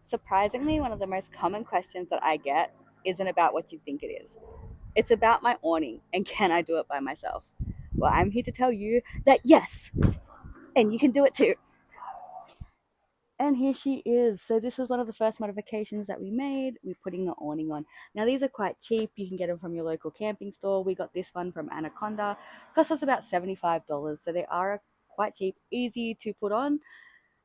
Surprisingly, one of the most common questions that I get isn't about what you think it is. It's about my awning and can I do it by myself? Well, I'm here to tell you that yes, and you can do it too. And here she is. So this is one of the first modifications that we made. We're putting the awning on. Now these are quite cheap. You can get them from your local camping store. We got this one from Anaconda. Cost us about $75. So they are quite cheap, easy to put on.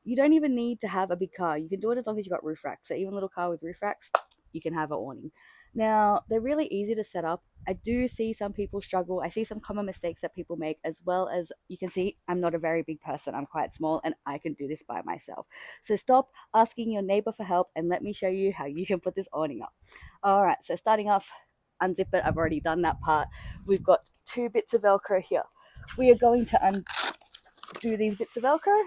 You don't even need to have a big car. You can do it as long as you got roof racks. So even a little car with roof racks, you can have an awning. Now they're really easy to set up. I do see some people struggle. I see some common mistakes that people make, as well as you can see I'm not a very big person. I'm quite small and I can do this by myself. So stop asking your neighbor for help and let me show you how you can put this awning up. All right, so starting off, unzip it. I've already done that part. We've got two bits of Velcro here. We are going to undo these bits of Velcro.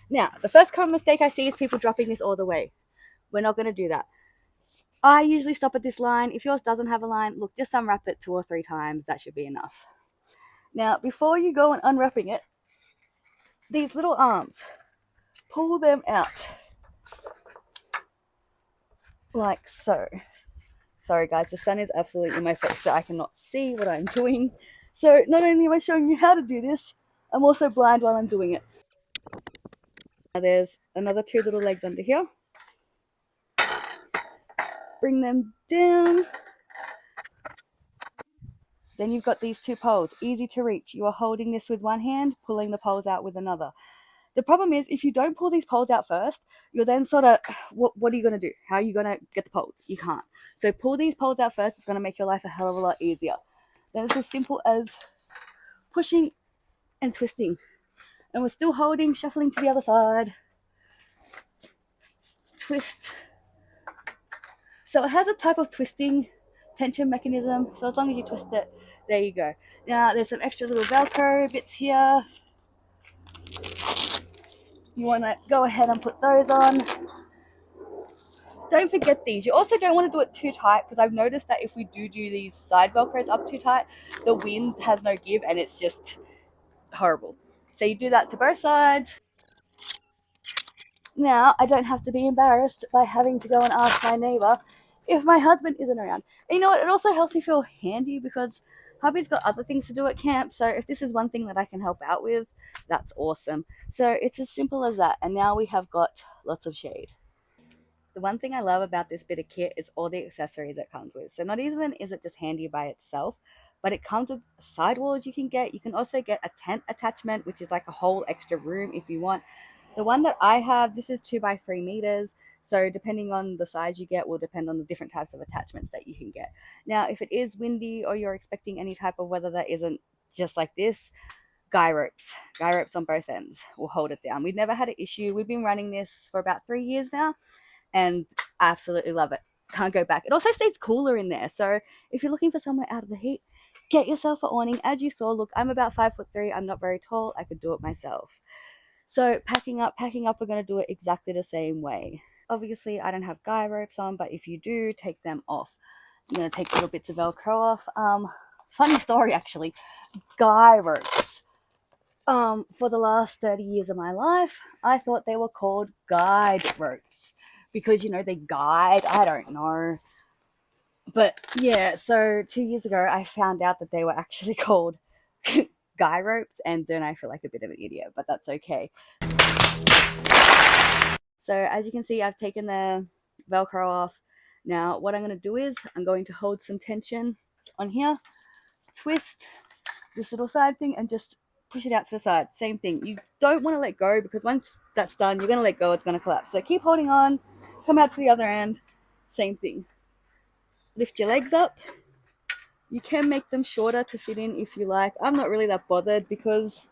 Now, the first common mistake I see is people dropping this all the way. We're not going to do that. I usually stop at this line. If yours doesn't have a line, look, just unwrap it 2 or 3 times. That should be enough. Now, before you go and unwrapping it, these little arms, pull them out like so. Sorry, guys, the sun is absolutely in my face, so I cannot see what I'm doing. So, not only am I showing you how to do this, I'm also blind while I'm doing it. Now, there's another 2 little legs under here. Bring them down. Then you've got these 2 poles, easy to reach. You are holding this with one hand, pulling the poles out with another. The problem is, if you don't pull these poles out first, you're then sort of, what are you going to do? How are you going to get the poles? You can't. So pull these poles out first. It's going to make your life a hell of a lot easier. Then it's as simple as pushing and twisting. And we're still holding, shuffling to the other side. Twist. So it has a type of twisting tension mechanism. So as long as you twist it, there you go. Now there's some extra little Velcro bits here. You want to go ahead and put those on. Don't forget these. You also don't want to do it too tight, because I've noticed that if we do these side Velcros up too tight, the wind has no give and it's just horrible. So you do that to both sides. Now I don't have to be embarrassed by having to go and ask my neighbor if my husband isn't around. And you know what? It also helps me feel handy, because hubby's got other things to do at camp. So if this is one thing that I can help out with, that's awesome. So it's as simple as that. And now we have got lots of shade. The one thing I love about this bit of kit is all the accessories it comes with. So not even is it just handy by itself, but it comes with sidewalls you can get. You can also get a tent attachment, which is like a whole extra room if you want. The one that I have, this is 2 by 3 meters. So depending on the size you get will depend on the different types of attachments that you can get. Now, if it is windy or you're expecting any type of weather that isn't just like this, guy ropes on both ends will hold it down. We've never had an issue. We've been running this for about 3 years now, and I absolutely love it. Can't go back. It also stays cooler in there. So if you're looking for somewhere out of the heat, get yourself an awning. As you saw, look, I'm about 5'3". I'm not very tall. I could do it myself. So packing up, we're going to do it exactly the same way. Obviously, I don't have guy ropes on, but if you do, take them off. You're going to take little bits of Velcro off. Funny story, actually. Guy ropes. For the last 30 years of my life, I thought they were called guide ropes, because they guide. I don't know, but yeah. So 2 years ago, I found out that they were actually called guy ropes, and then I feel like a bit of an idiot, but that's okay. So as you can see, I've taken the Velcro off. Now what I'm going to do is I'm going to hold some tension on here, twist this little side thing, and just push it out to the side. Same thing. You don't want to let go, because once that's done, you're going to let go, it's going to collapse. So keep holding on, come out to the other end. Same thing. Lift your legs up. You can make them shorter to fit in if you like. I'm not really that bothered, because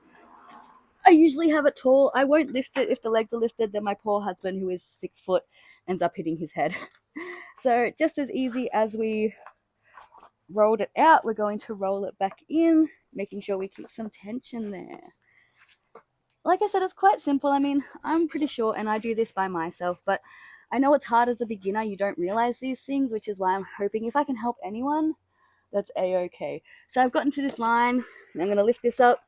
I usually have it tall. I won't lift it if the legs are lifted. Then my poor husband, who is 6 foot, ends up hitting his head. So just as easy as we rolled it out, we're going to roll it back in, making sure we keep some tension there. Like I said, it's quite simple. I mean, I'm pretty sure, and I do this by myself, but I know it's hard as a beginner. You don't realize these things, which is why I'm hoping if I can help anyone, that's a-okay. So I've gotten to this line, and I'm going to lift this up,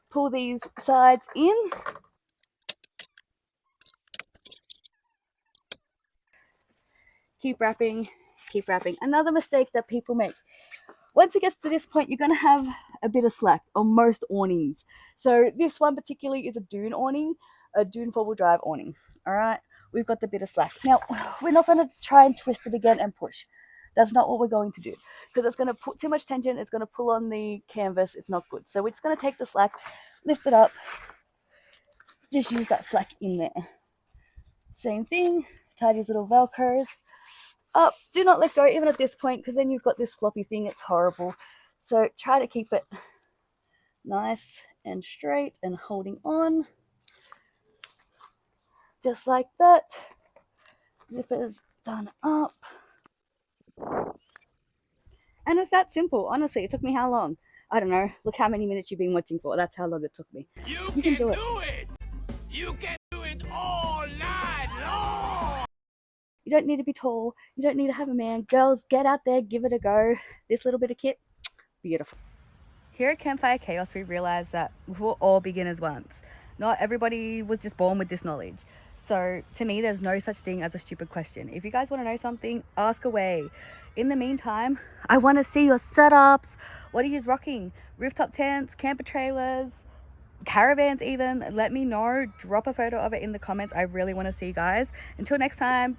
pull these sides in. keep wrapping, keep wrapping. Another mistake that people make, once it gets to this point, you're going to have a bit of slack on most awnings. So this one particularly is a dune awning, a dune four-wheel drive awning. All right, we've got the bit of slack. Now, we're not going to try and twist it again and push. That's not what we're going to do, because it's going to put too much tension. It's going to pull on the canvas. It's not good. So we're just going to take the slack, lift it up, just use that slack in there. Same thing, tie these little Velcros up. Do not let go even at this point, because then you've got this floppy thing. It's horrible. So try to keep it nice and straight and holding on. Just like that. Zipper's done up. And it's that simple. Honestly, it took me how long? I don't know. Look how many minutes you've been watching for. That's how long it took me. You can do it. You can do it all night long. You don't need to be tall. You don't need to have a man. Girls, get out there, give it a go. This little bit of kit, beautiful. Here at Campfire Chaos, we realized that we're all beginners once. Not everybody was just born with this knowledge. So to me, there's no such thing as a stupid question. If you guys want to know something, ask away. In the meantime, I want to see your setups. What are you rocking? Rooftop tents, camper trailers, caravans even. Let me know. Drop a photo of it in the comments. I really want to see you guys. Until next time.